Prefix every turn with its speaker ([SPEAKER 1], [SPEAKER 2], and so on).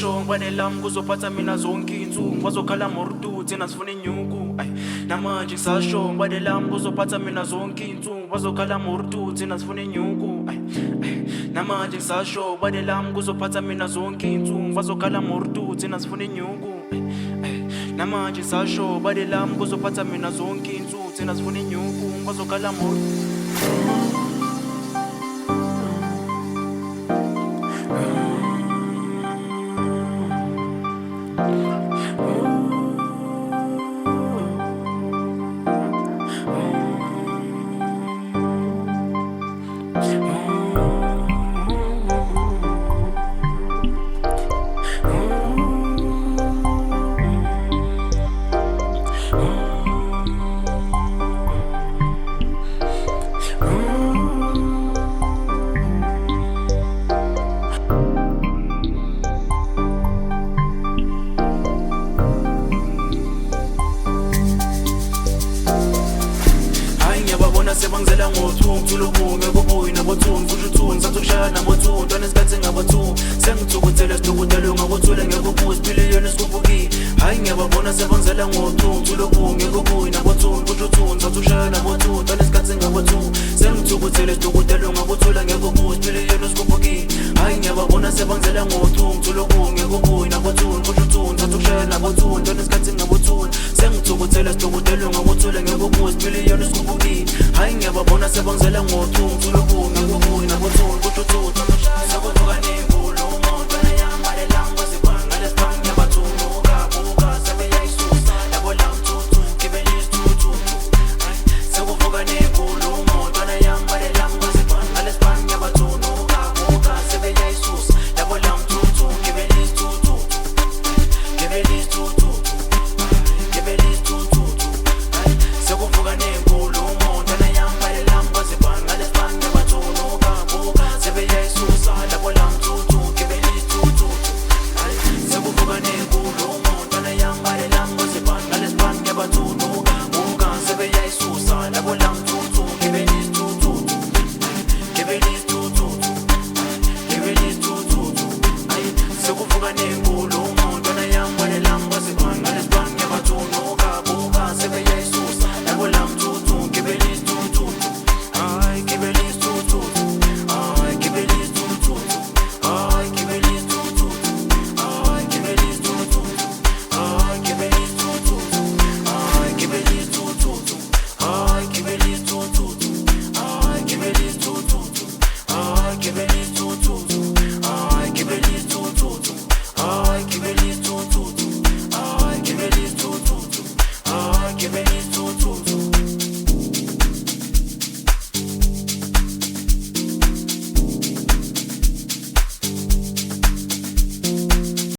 [SPEAKER 1] ngisasho ngwane lami kuzophatha mina zonke insuku bazokhala mortu thina sifuna inyuku namanje ngisasho ngwane lami kuzophatha mina zonke insuku bazokhala mortu thina sifuna inyuku namanje ngisasho ngwane lami kuzophatha mina zonke insuku bazokhala mortu thina sifuna inyuku namanje ngisasho ngwane lami kuzophatha mina zonke insuku thina sifuna inyuku bazokhala mortu. Sebangizela ngothungu thulubunge kubuyi nabothungu kusho uthungu sathu kushaya nabothungu ntwana esikhathi ngabothungu sengithukuthele sidukutele ungakuthule ngekubuzi biliyoni sikubukile hayi ngiyababona sebangizela ngothungu thulubunge kubuyi nabothungu kusho uthungu sathu kushaya nabothungu ntwana esikhathi ngabothungu sengithukuthele sidukutele ungakuthule ngekubuzi biliyoni sikubukile hayi ngiyababona sebangizela ngothungu thulubunge kubuyi nabothungu kusho uthungu sathu kushaya nabothungu ntwana esikhathi ngabothungu sengithukuthele sidukutele ungakuthule ngekubuzi biliyoni sikubukile hayi ngiyababona sebangizela ngothungu thulubunge kubuyi nabothungu kusho uthungu